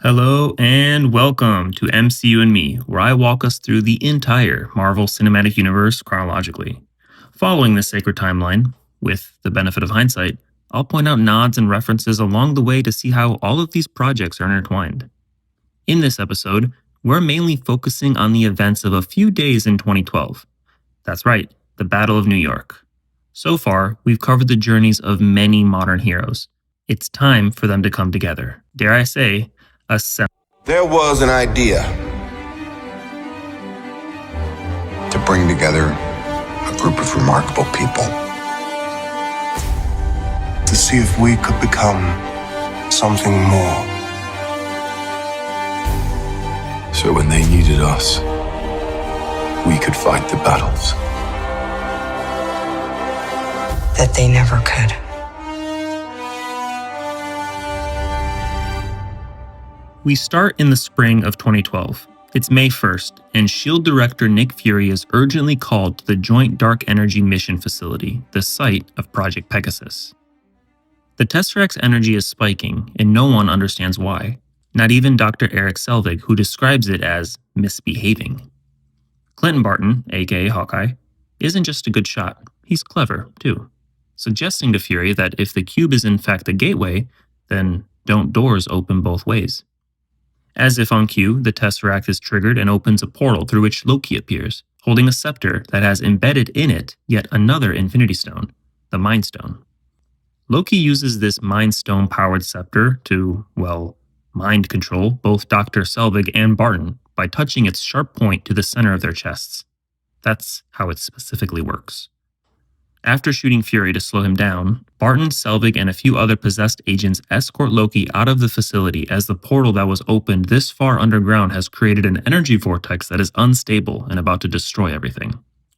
Hello and welcome to MCU&Me, where I walk us through the entire Marvel Cinematic Universe chronologically. Following the sacred timeline, with the benefit of hindsight, I'll point out nods and references along the way to see how all of these projects are intertwined. In this episode, we're mainly focusing on the events of a few days in 2012. That's right, the Battle of New York. So far, we've covered the journeys of many modern heroes. It's time for them to come together. Dare I say, There was an idea to bring together a group of remarkable people to see if we could become something more. So when they needed us, we could fight the battles that they never could. We start in the spring of 2012. It's May 1st, and S.H.I.E.L.D. director Nick Fury is urgently called to the Joint Dark Energy Mission Facility, the site of Project Pegasus. The Tesseract's energy is spiking, and no one understands why. Not even Dr. Eric Selvig, who describes it as misbehaving. Clinton Barton, aka Hawkeye, isn't just a good shot, he's clever, too, suggesting to Fury that if the cube is in fact a gateway, then don't doors open both ways? As if on cue, the Tesseract is triggered and opens a portal through which Loki appears, holding a scepter that has embedded in it yet another Infinity Stone, the Mind Stone. Loki uses this Mind Stone-powered scepter to, mind control both Dr. Selvig and Barton by touching its sharp point to the center of their chests. That's how it specifically works. After shooting Fury to slow him down, Barton, Selvig, and a few other possessed agents escort Loki out of the facility as the portal that was opened this far underground has created an energy vortex that is unstable and about to destroy everything.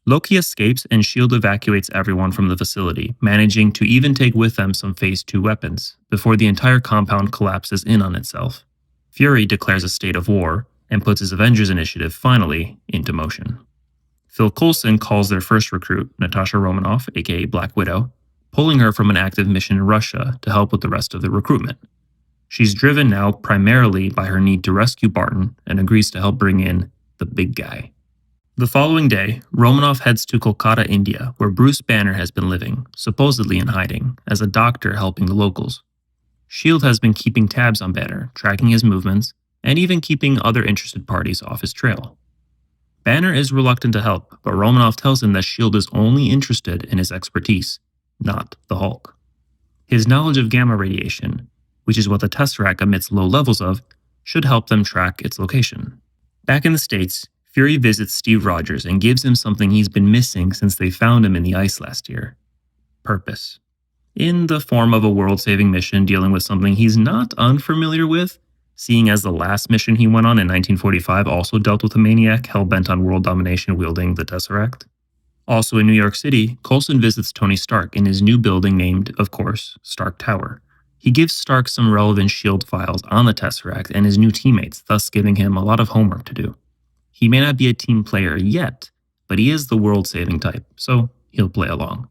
Loki escapes and S.H.I.E.L.D. evacuates everyone from the facility, managing to even take with them some Phase 2 weapons, before the entire compound collapses in on itself. Fury declares a state of war and puts his Avengers Initiative finally into motion. Phil Coulson calls their first recruit, Natasha Romanoff, aka Black Widow, pulling her from an active mission in Russia to help with the rest of the recruitment. She's driven now primarily by her need to rescue Barton and agrees to help bring in the big guy. The following day, Romanoff heads to Kolkata, India, where Bruce Banner has been living, supposedly in hiding, as a doctor helping the locals. S.H.I.E.L.D. has been keeping tabs on Banner, tracking his movements, and even keeping other interested parties off his trail. Banner is reluctant to help, but Romanoff tells him that S.H.I.E.L.D. is only interested in his expertise, not the Hulk. His knowledge of gamma radiation, which is what the Tesseract emits low levels of, should help them track its location. Back in the States, Fury visits Steve Rogers and gives him something he's been missing since they found him in the ice last year: purpose. In the form of a world-saving mission dealing with something he's not unfamiliar with, seeing as the last mission he went on in 1945 also dealt with a maniac hell-bent on world domination wielding the Tesseract. Also in New York City, Coulson visits Tony Stark in his new building named, of course, Stark Tower. He gives Stark some relevant S.H.I.E.L.D. files on the Tesseract and his new teammates, thus giving him a lot of homework to do. He may not be a team player yet, but he is the world-saving type, so he'll play along.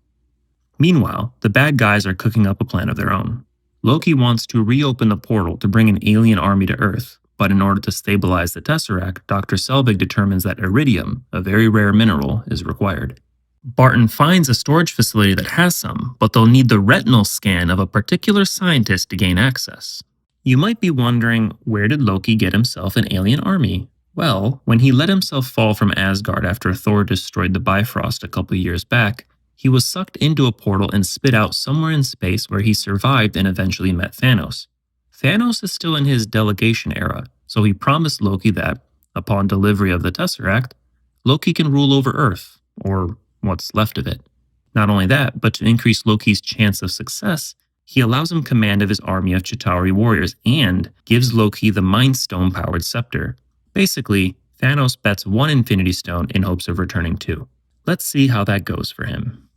Meanwhile, the bad guys are cooking up a plan of their own. Loki wants to reopen the portal to bring an alien army to Earth, but in order to stabilize the Tesseract, Dr. Selvig determines that iridium, a very rare mineral, is required. Barton finds a storage facility that has some, but they'll need the retinal scan of a particular scientist to gain access. You might be wondering, where did Loki get himself an alien army? Well, when he let himself fall from Asgard after Thor destroyed the Bifrost a couple years back, he was sucked into a portal and spit out somewhere in space where he survived and eventually met Thanos. Thanos is still in his delegation era, so he promised Loki that, upon delivery of the Tesseract, Loki can rule over Earth, or what's left of it. Not only that, but to increase Loki's chance of success, he allows him command of his army of Chitauri warriors and gives Loki the Mind Stone-powered scepter. Basically, Thanos bets one Infinity Stone in hopes of returning two. Let's see how that goes for him.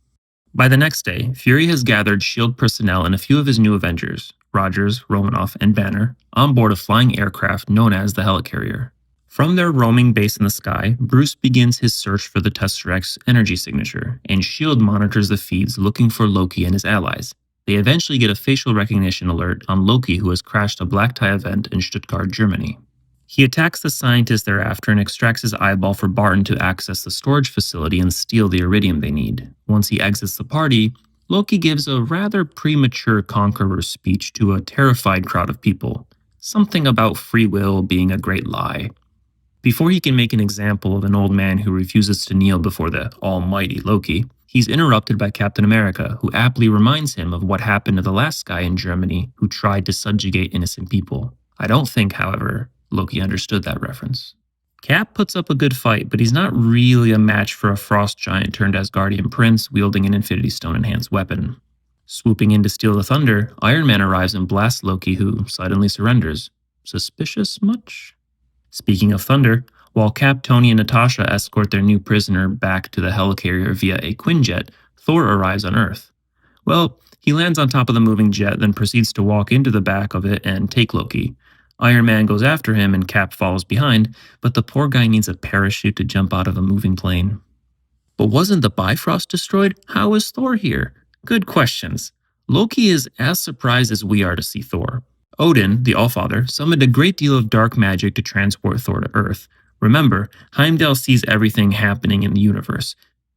By the next day, Fury has gathered S.H.I.E.L.D. personnel and a few of his new Avengers, Rogers, Romanoff, and Banner, on board a flying aircraft known as the Helicarrier. From their roaming base in the sky, Bruce begins his search for the Tesseract's energy signature, and S.H.I.E.L.D. monitors the feeds looking for Loki and his allies. They eventually get a facial recognition alert on Loki, who has crashed a black tie event in Stuttgart, Germany. He attacks the scientist thereafter and extracts his eyeball for Barton to access the storage facility and steal the iridium they need. Once he exits the party, Loki gives a rather premature conqueror speech to a terrified crowd of people. Something about free will being a great lie. Before he can make an example of an old man who refuses to kneel before the almighty Loki, he's interrupted by Captain America, who aptly reminds him of what happened to the last guy in Germany who tried to subjugate innocent people. I don't think, however, Loki understood that reference. Cap puts up a good fight, but he's not really a match for a frost giant turned Asgardian prince wielding an Infinity Stone enhanced weapon. Swooping in to steal the thunder, Iron Man arrives and blasts Loki, who suddenly surrenders. Suspicious much? Speaking of thunder, while Cap, Tony, and Natasha escort their new prisoner back to the helicarrier via a Quinjet, Thor arrives on Earth. Well, he lands on top of the moving jet, then proceeds to walk into the back of it and take Loki. Iron Man goes after him and Cap follows behind, but the poor guy needs a parachute to jump out of a moving plane. But wasn't the Bifrost destroyed? How is Thor here? Good questions. Loki is as surprised as we are to see Thor. Odin, the Allfather, summoned a great deal of dark magic to transport Thor to Earth. Remember, Heimdall sees everything happening in the universe,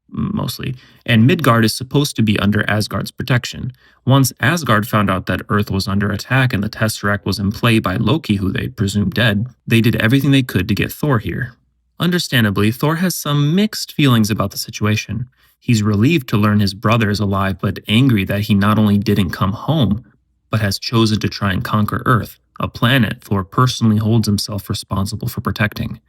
mostly, and Midgard is supposed to be under Asgard's protection. Once Asgard found out that Earth was under attack and the Tesseract was in play by Loki, who they presumed dead, they did everything they could to get Thor here. Understandably, Thor has some mixed feelings about the situation. He's relieved to learn his brother is alive, but angry that he not only didn't come home, but has chosen to try and conquer Earth, a planet Thor personally holds himself responsible for protecting.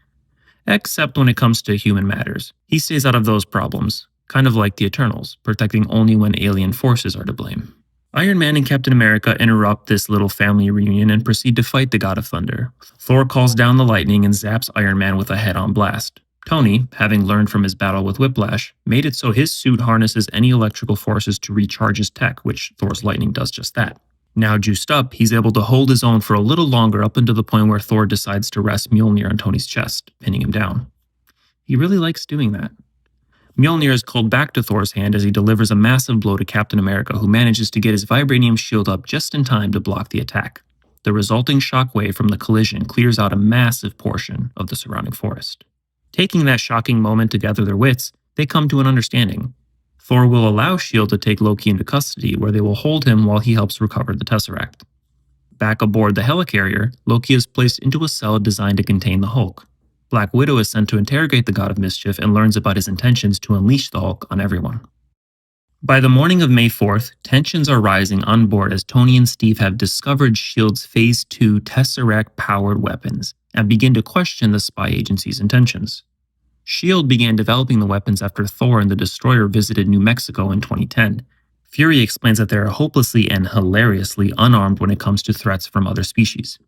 Except when it comes to human matters. He stays out of those problems, kind of like the Eternals, protecting only when alien forces are to blame. Iron Man and Captain America interrupt this little family reunion and proceed to fight the God of Thunder. Thor calls down the lightning and zaps Iron Man with a head-on blast. Tony, having learned from his battle with Whiplash, made it so his suit harnesses any electrical forces to recharge his tech, which Thor's lightning does just that. Now juiced up, he's able to hold his own for a little longer up until the point where Thor decides to rest Mjolnir on Tony's chest, pinning him down. He really likes doing that. Mjolnir is called back to Thor's hand as he delivers a massive blow to Captain America, who manages to get his vibranium shield up just in time to block the attack. The resulting shockwave from the collision clears out a massive portion of the surrounding forest. Taking that shocking moment to gather their wits, they come to an understanding. Thor will allow S.H.I.E.L.D. to take Loki into custody, where they will hold him while he helps recover the Tesseract. Back aboard the helicarrier, Loki is placed into a cell designed to contain the Hulk. Black Widow is sent to interrogate the God of Mischief and learns about his intentions to unleash the Hulk on everyone. By the morning of May 4th, tensions are rising on board as Tony and Steve have discovered S.H.I.E.L.D.'s Phase 2 Tesseract-powered weapons and begin to question the spy agency's intentions. S.H.I.E.L.D. began developing the weapons after Thor and the Destroyer visited New Mexico in 2010. Fury explains that they are hopelessly and hilariously unarmed when it comes to threats from other species.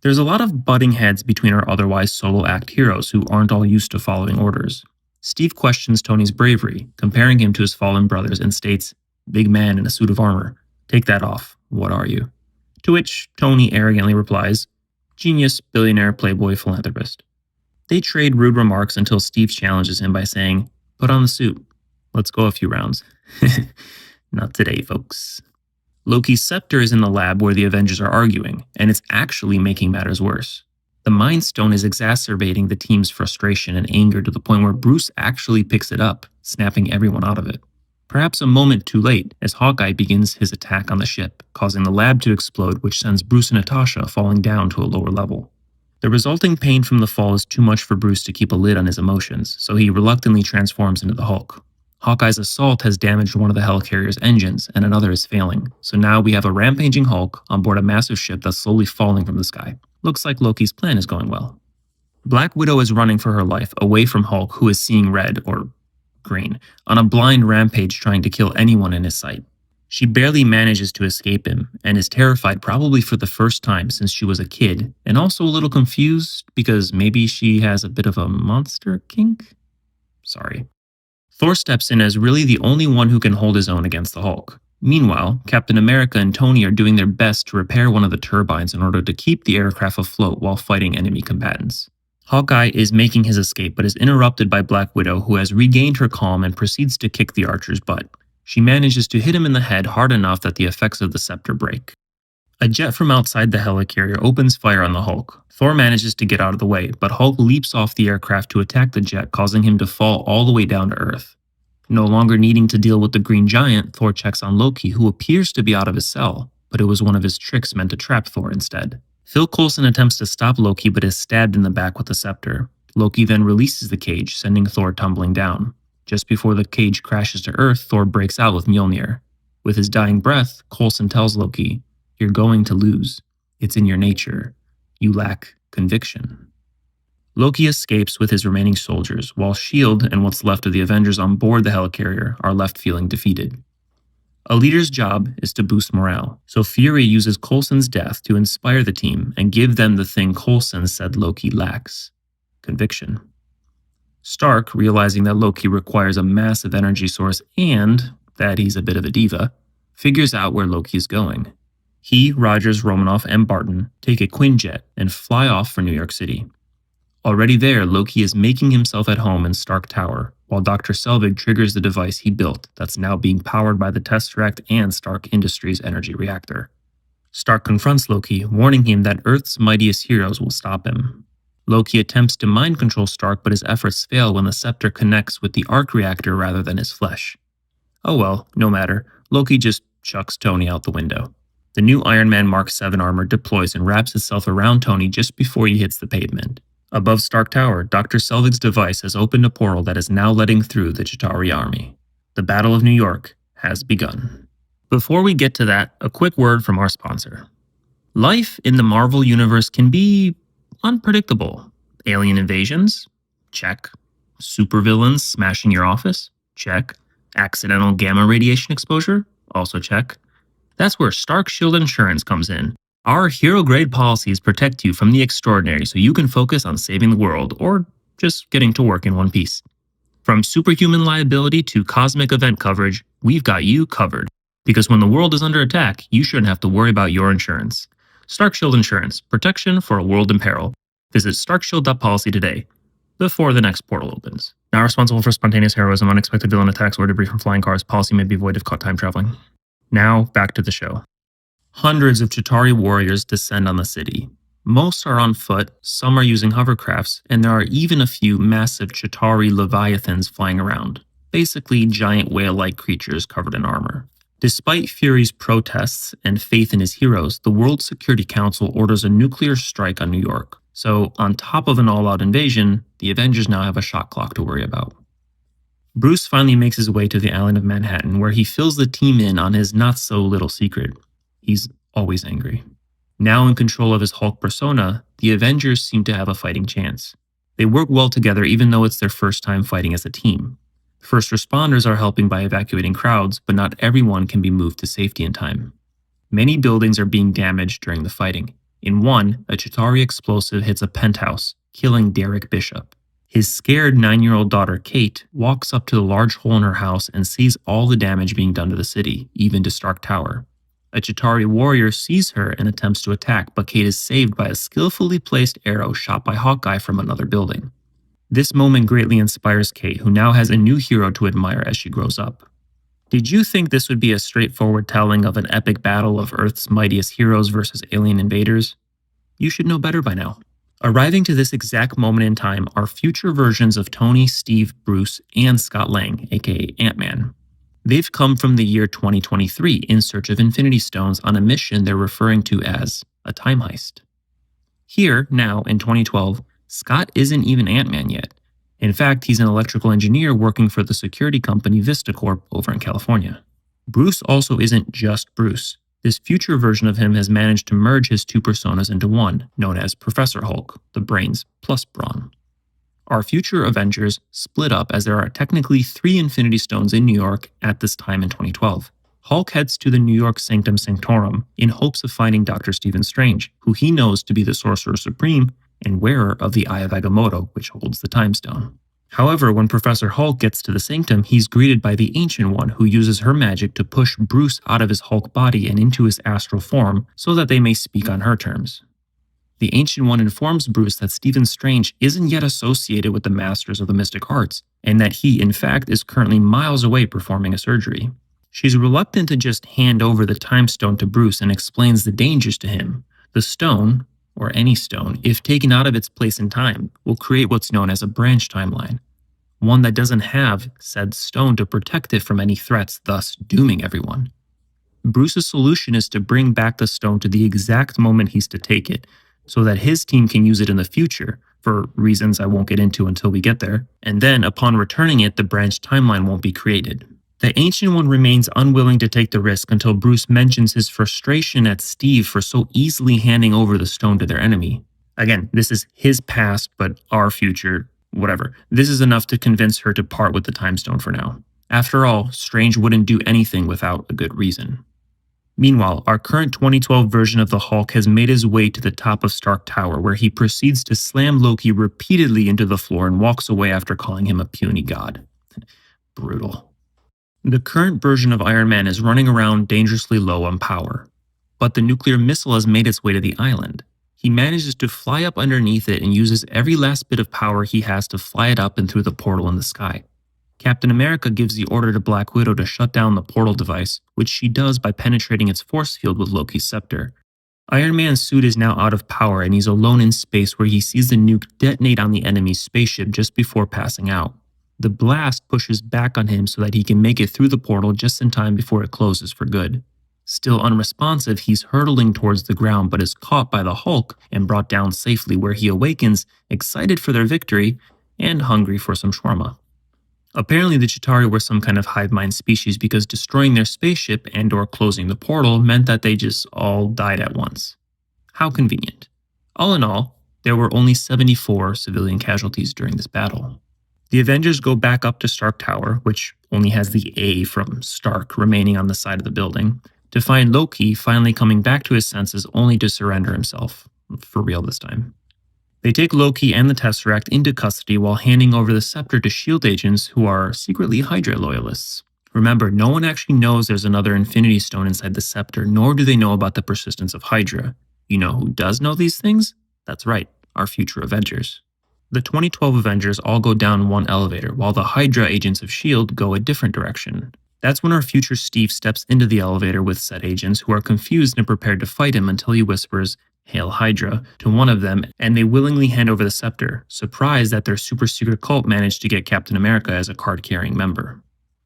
There's a lot of butting heads between our otherwise solo act heroes who aren't all used to following orders. Steve questions Tony's bravery, comparing him to his fallen brothers, and states, "Big man in a suit of armor. Take that off. What are you?" To which Tony arrogantly replies, "Genius, billionaire, playboy, philanthropist." They trade rude remarks until Steve challenges him by saying, "Put on the suit. Let's go a few rounds." Not today, folks. Loki's scepter is in the lab where the Avengers are arguing, and it's actually making matters worse. The Mind Stone is exacerbating the team's frustration and anger to the point where Bruce actually picks it up, snapping everyone out of it. Perhaps a moment too late, as Hawkeye begins his attack on the ship, causing the lab to explode, which sends Bruce and Natasha falling down to a lower level. The resulting pain from the fall is too much for Bruce to keep a lid on his emotions, so he reluctantly transforms into the Hulk. Hawkeye's assault has damaged one of the helicarrier's engines, and another is failing, so now we have a rampaging Hulk on board a massive ship that's slowly falling from the sky. Looks like Loki's plan is going well. Black Widow is running for her life away from Hulk, who is seeing red, or green, on a blind rampage trying to kill anyone in his sight. She barely manages to escape him, and is terrified probably for the first time since she was a kid, and also a little confused because maybe she has a bit of a monster kink? Sorry. Thor steps in as really the only one who can hold his own against the Hulk. Meanwhile, Captain America and Tony are doing their best to repair one of the turbines in order to keep the aircraft afloat while fighting enemy combatants. Hawkeye is making his escape but is interrupted by Black Widow, who has regained her calm and proceeds to kick the Archer's butt. She manages to hit him in the head hard enough that the effects of the scepter break. A jet from outside the helicarrier opens fire on the Hulk. Thor manages to get out of the way, but Hulk leaps off the aircraft to attack the jet, causing him to fall all the way down to Earth. No longer needing to deal with the Green Giant, Thor checks on Loki, who appears to be out of his cell, but it was one of his tricks meant to trap Thor instead. Phil Coulson attempts to stop Loki but is stabbed in the back with a scepter. Loki then releases the cage, sending Thor tumbling down. Just before the cage crashes to Earth, Thor breaks out with Mjolnir. With his dying breath, Coulson tells Loki, "You're going to lose. It's in your nature. You lack conviction." Loki escapes with his remaining soldiers, while S.H.I.E.L.D. and what's left of the Avengers on board the helicarrier are left feeling defeated. A leader's job is to boost morale, so Fury uses Coulson's death to inspire the team and give them the thing Coulson said Loki lacks: conviction. Stark, realizing that Loki requires a massive energy source and that he's a bit of a diva, figures out where Loki is going. He, Rogers, Romanoff, and Barton take a Quinjet and fly off for New York City. Already there, Loki is making himself at home in Stark Tower, while Dr. Selvig triggers the device he built that's now being powered by the Tesseract and Stark Industries energy reactor. Stark confronts Loki, warning him that Earth's mightiest heroes will stop him. Loki attempts to mind control Stark, but his efforts fail when the scepter connects with the arc reactor rather than his flesh. Oh well, no matter, Loki just chucks Tony out the window. The new Iron Man Mark 7 armor deploys and wraps itself around Tony just before he hits the pavement. Above Stark Tower, Dr. Selvig's device has opened a portal that is now letting through the Chitauri army. The Battle of New York has begun. Before we get to that, a quick word from our sponsor. Life in the Marvel Universe can be unpredictable. Alien invasions? Check. Supervillains smashing your office? Check. Accidental gamma radiation exposure? Also check. That's where Stark Shield Insurance comes in. Our hero-grade policies protect you from the extraordinary so you can focus on saving the world or just getting to work in one piece. From superhuman liability to cosmic event coverage, we've got you covered. Because when the world is under attack, you shouldn't have to worry about your insurance. Stark Shield Insurance, protection for a world in peril. Visit starkshield.policy today, before the next portal opens. Not responsible for spontaneous heroism, unexpected villain attacks, or debris from flying cars. Policy may be void if caught time traveling. Now, back to the show. Hundreds of Chitauri warriors descend on the city. Most are on foot, some are using hovercrafts, and there are even a few massive Chitauri leviathans flying around. Basically, giant whale-like creatures covered in armor. Despite Fury's protests and faith in his heroes, the World Security Council orders a nuclear strike on New York. So, on top of an all-out invasion, the Avengers now have a shot clock to worry about. Bruce finally makes his way to the island of Manhattan, where he fills the team in on his not-so-little secret. He's always angry. Now in control of his Hulk persona, the Avengers seem to have a fighting chance. They work well together even though it's their first time fighting as a team. First responders are helping by evacuating crowds, but not everyone can be moved to safety in time. Many buildings are being damaged during the fighting. In one, a Chitauri explosive hits a penthouse, killing Derek Bishop. His scared 9-year-old daughter, Kate, walks up to the large hole in her house and sees all the damage being done to the city, even to Stark Tower. A Chitauri warrior sees her and attempts to attack, but Kate is saved by a skillfully placed arrow shot by Hawkeye from another building. This moment greatly inspires Kate, who now has a new hero to admire as she grows up. Did you think this would be a straightforward telling of an epic battle of Earth's mightiest heroes versus alien invaders? You should know better by now. Arriving to this exact moment in time are future versions of Tony, Steve, Bruce, and Scott Lang, aka Ant-Man. They've come from the year 2023 in search of Infinity Stones on a mission they're referring to as a time heist. Here, now, in 2012, Scott isn't even Ant-Man yet. In fact, he's an electrical engineer working for the security company VistaCorp over in California. Bruce also isn't just Bruce. This future version of him has managed to merge his two personas into one, known as Professor Hulk, the brains plus brawn. Our future Avengers split up as there are technically 3 Infinity Stones in New York at this time in 2012. Hulk heads to the New York Sanctum Sanctorum in hopes of finding Dr. Stephen Strange, who he knows to be the Sorcerer Supreme and wearer of the Eye of Agamotto, which holds the Time Stone. However, when Professor Hulk gets to the Sanctum, he's greeted by the Ancient One, who uses her magic to push Bruce out of his Hulk body and into his astral form so that they may speak on her terms. The Ancient One informs Bruce that Stephen Strange isn't yet associated with the Masters of the Mystic Arts, and that he, in fact, is currently miles away performing a surgery. She's reluctant to just hand over the time stone to Bruce and explains the dangers to him. The stone, or any stone, if taken out of its place in time, will create what's known as a branch timeline, one that doesn't have said stone to protect it from any threats, thus dooming everyone. Bruce's solution is to bring back the stone to the exact moment he's to take it, so that his team can use it in the future, for reasons I won't get into until we get there, and then upon returning it, the branch timeline won't be created. The Ancient One remains unwilling to take the risk until Bruce mentions his frustration at Steve for so easily handing over the stone to their enemy. Again, this is his past, but our future, whatever. This is enough to convince her to part with the time stone for now. After all, Strange wouldn't do anything without a good reason. Meanwhile, our current 2012 version of the Hulk has made his way to the top of Stark Tower, where he proceeds to slam Loki repeatedly into the floor and walks away after calling him a puny god. Brutal. The current version of Iron Man is running around dangerously low on power, but the nuclear missile has made its way to the island. He manages to fly up underneath it and uses every last bit of power he has to fly it up and through the portal in the sky. Captain America gives the order to Black Widow to shut down the portal device, which she does by penetrating its force field with Loki's scepter. Iron Man's suit is now out of power and he's alone in space where he sees the nuke detonate on the enemy's spaceship just before passing out. The blast pushes back on him so that he can make it through the portal just in time before it closes for good. Still unresponsive, he's hurtling towards the ground but is caught by the Hulk and brought down safely, where he awakens, excited for their victory and hungry for some shawarma. Apparently the Chitauri were some kind of hive mind species because destroying their spaceship and/or closing the portal meant that they just all died at once. How convenient. All in all, there were only 74 civilian casualties during this battle. The Avengers go back up to Stark Tower, which only has the A from Stark remaining on the side of the building, to find Loki finally coming back to his senses only to surrender himself. For real this time. They take Loki and the Tesseract into custody while handing over the scepter to S.H.I.E.L.D. agents who are secretly Hydra loyalists. Remember, no one actually knows there's another Infinity Stone inside the scepter, nor do they know about the persistence of Hydra. You know who does know these things? That's right, our future Avengers. The 2012 Avengers all go down one elevator, while the Hydra agents of S.H.I.E.L.D. go a different direction. That's when our future Steve steps into the elevator with said agents who are confused and prepared to fight him until he whispers, "Hail Hydra," to one of them, and they willingly hand over the scepter, surprised that their super secret cult managed to get Captain America as a card-carrying member.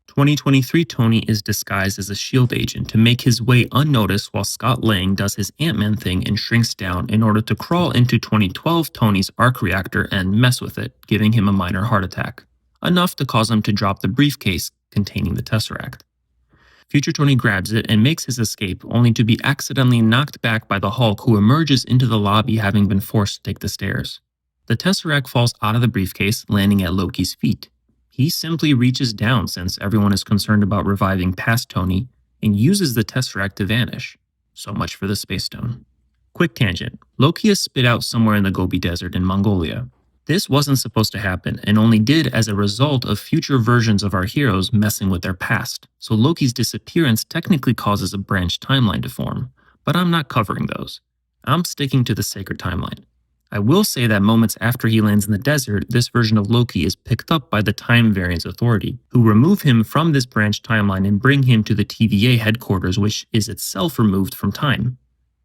2023 Tony is disguised as a S.H.I.E.L.D. agent to make his way unnoticed while Scott Lang does his Ant-Man thing and shrinks down in order to crawl into 2012 Tony's arc reactor and mess with it, giving him a minor heart attack. Enough to cause him to drop the briefcase containing the Tesseract. Future Tony grabs it and makes his escape, only to be accidentally knocked back by the Hulk, who emerges into the lobby having been forced to take the stairs. The Tesseract falls out of the briefcase, landing at Loki's feet. He simply reaches down since everyone is concerned about reviving past Tony, and uses the Tesseract to vanish. So much for the Space Stone. Quick tangent. Loki is spit out somewhere in the Gobi Desert in Mongolia. This wasn't supposed to happen, and only did as a result of future versions of our heroes messing with their past, so Loki's disappearance technically causes a branch timeline to form, but I'm not covering those. I'm sticking to the Sacred Timeline. I will say that moments after he lands in the desert, this version of Loki is picked up by the Time Variance Authority, who remove him from this branch timeline and bring him to the TVA headquarters, which is itself removed from time.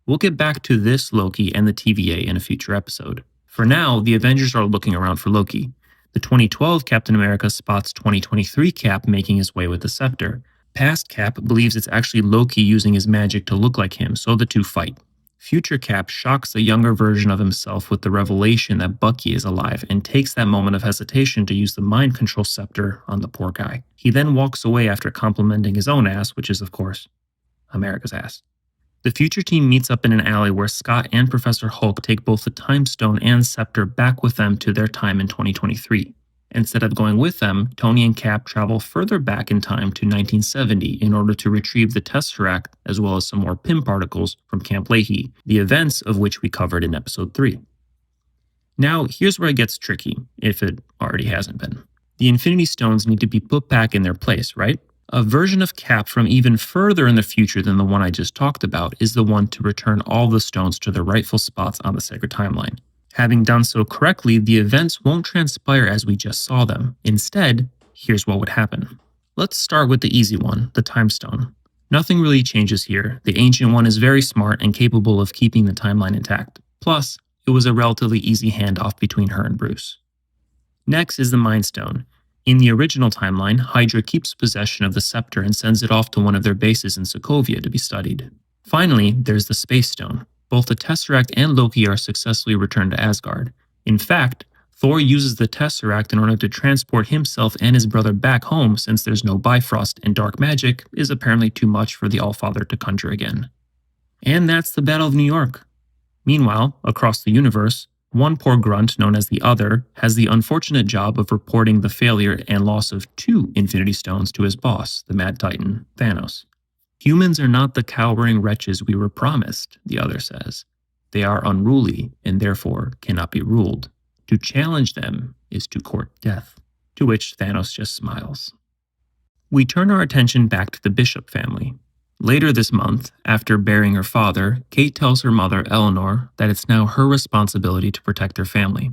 We'll get back to this Loki and the TVA in a future episode. For now, the Avengers are looking around for Loki. The 2012 Captain America spots 2023 Cap making his way with the scepter. Past Cap believes it's actually Loki using his magic to look like him, so the two fight. Future Cap shocks the younger version of himself with the revelation that Bucky is alive and takes that moment of hesitation to use the mind control scepter on the poor guy. He then walks away after complimenting his own ass, which is, of course, America's ass. The future team meets up in an alley where Scott and Professor Hulk take both the Time Stone and Scepter back with them to their time in 2023. Instead of going with them, Tony and Cap travel further back in time to 1970 in order to retrieve the Tesseract as well as some more Pym particles from Camp Leahy, the events of which we covered in episode 3. Now, here's where it gets tricky, if it already hasn't been. The Infinity Stones need to be put back in their place, right? A version of Cap from even further in the future than the one I just talked about is the one to return all the stones to their rightful spots on the Sacred Timeline. Having done so correctly, the events won't transpire as we just saw them. Instead, here's what would happen. Let's start with the easy one, the Time Stone. Nothing really changes here. The Ancient One is very smart and capable of keeping the timeline intact. Plus, it was a relatively easy handoff between her and Bruce. Next is the Mind Stone. In the original timeline, Hydra keeps possession of the scepter and sends it off to one of their bases in Sokovia to be studied. Finally, there's the Space Stone. Both the Tesseract and Loki are successfully returned to Asgard. In fact, Thor uses the Tesseract in order to transport himself and his brother back home since there's no Bifrost and dark magic is apparently too much for the Allfather to conjure again. And that's the Battle of New York. Meanwhile, across the universe, one poor grunt known as the Other has the unfortunate job of reporting the failure and loss of 2 Infinity Stones to his boss, the Mad Titan, Thanos. Humans are not the cowering wretches we were promised, the Other says. They are unruly and therefore cannot be ruled. To challenge them is to court death, to which Thanos just smiles. We turn our attention back to the Bishop family. Later this month, after burying her father, Kate tells her mother, Eleanor, that it's now her responsibility to protect their family.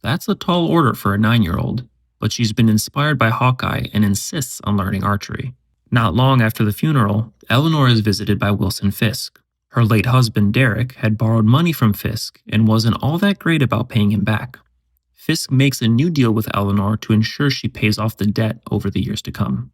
That's a tall order for a 9-year-old, but she's been inspired by Hawkeye and insists on learning archery. Not long after the funeral, Eleanor is visited by Wilson Fisk. Her late husband, Derek, had borrowed money from Fisk and wasn't all that great about paying him back. Fisk makes a new deal with Eleanor to ensure she pays off the debt over the years to come.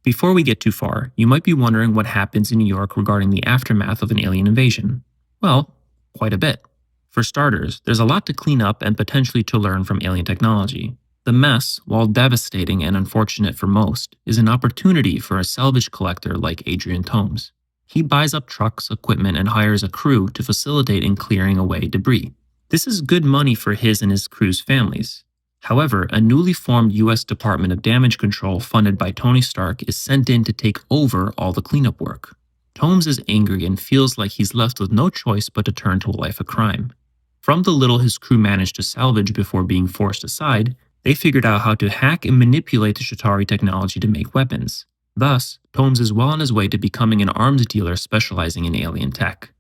Before we get too far, you might be wondering what happens in New York regarding the aftermath of an alien invasion. Well, quite a bit. For starters, there's a lot to clean up and potentially to learn from alien technology. The mess, while devastating and unfortunate for most, is an opportunity for a salvage collector like Adrian Tomes. He buys up trucks, equipment, and hires a crew to facilitate in clearing away debris. This is good money for his and his crew's families. However, a newly formed U.S. Department of Damage Control funded by Tony Stark is sent in to take over all the cleanup work. Tomes is angry and feels like he's left with no choice but to turn to a life of crime. From the little his crew managed to salvage before being forced aside, they figured out how to hack and manipulate the Chitauri technology to make weapons. Thus, Tomes is well on his way to becoming an arms dealer specializing in alien tech.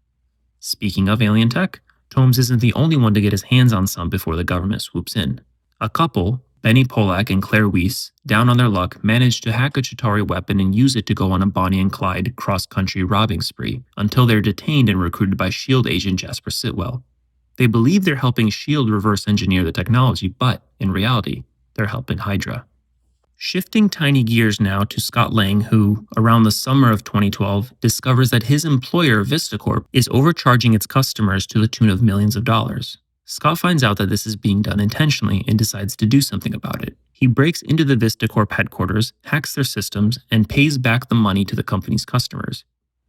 Speaking of alien tech, Tomes isn't the only one to get his hands on some before the government swoops in. A couple, Benny Polak and Claire Weiss, down on their luck, managed to hack a Chitauri weapon and use it to go on a Bonnie and Clyde cross-country robbing spree until they're detained and recruited by S.H.I.E.L.D. agent Jasper Sitwell. They believe they're helping S.H.I.E.L.D. reverse engineer the technology, but in reality, they're helping Hydra. Shifting tiny gears now to Scott Lang, who, around the summer of 2012, discovers that his employer, VistaCorp, is overcharging its customers to the tune of millions of dollars. Scott finds out that this is being done intentionally and decides to do something about it. He breaks into the VistaCorp headquarters, hacks their systems, and pays back the money to the company's customers.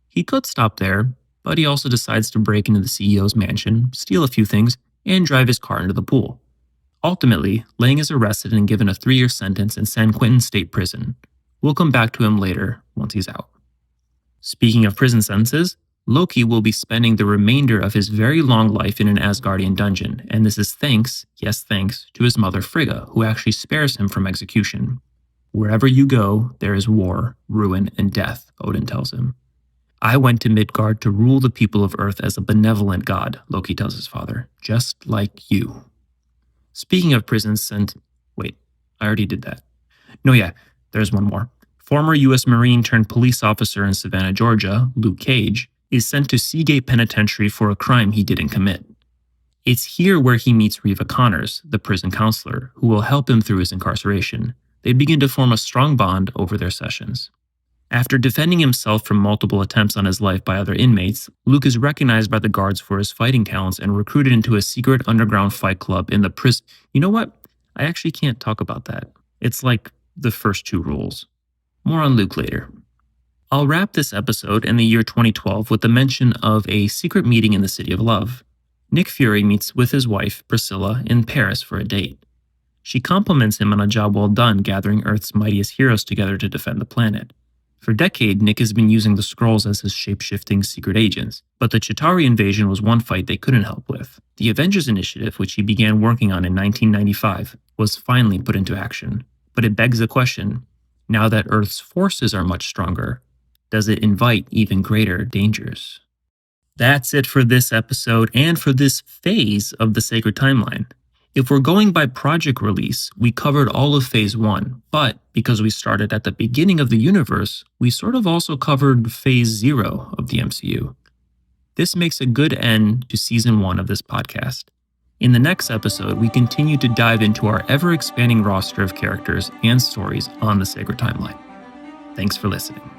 He could stop there, but he also decides to break into the CEO's mansion, steal a few things, and drive his car into the pool. Ultimately, Lang is arrested and given a 3-year sentence in San Quentin State Prison. We'll come back to him later once he's out. Speaking of prison sentences, Loki will be spending the remainder of his very long life in an Asgardian dungeon, and this is thanks, yes thanks, to his mother Frigga, who actually spares him from execution. Wherever you go, there is war, ruin, and death, Odin tells him. I went to Midgard to rule the people of Earth as a benevolent god, Loki tells his father, just like you. Speaking of prisons, wait, I already did that. No, yeah, there's one more. Former U.S. Marine turned police officer in Savannah, Georgia, Luke Cage, is sent to Seagate Penitentiary for a crime he didn't commit. It's here where he meets Reva Connors, the prison counselor, who will help him through his incarceration. They begin to form a strong bond over their sessions. After defending himself from multiple attempts on his life by other inmates, Luke is recognized by the guards for his fighting talents and recruited into a secret underground fight club in the prison. You know what? I actually can't talk about that. It's like the first 2 rules. More on Luke later. I'll wrap this episode in the year 2012 with the mention of a secret meeting in the City of Love. Nick Fury meets with his wife, Priscilla, in Paris for a date. She compliments him on a job well done gathering Earth's mightiest heroes together to defend the planet. For a decade, Nick has been using the Skrulls as his shape-shifting secret agents, but the Chitauri invasion was one fight they couldn't help with. The Avengers Initiative, which he began working on in 1995, was finally put into action. But it begs the question, now that Earth's forces are much stronger, does it invite even greater dangers? That's it for this episode and for this phase of the Sacred Timeline. If we're going by project release, we covered all of Phase 1, but because we started at the beginning of the universe, we sort of also covered Phase 0 of the MCU. This makes a good end to Season 1 of this podcast. In the next episode, we continue to dive into our ever-expanding roster of characters and stories on the Sacred Timeline. Thanks for listening.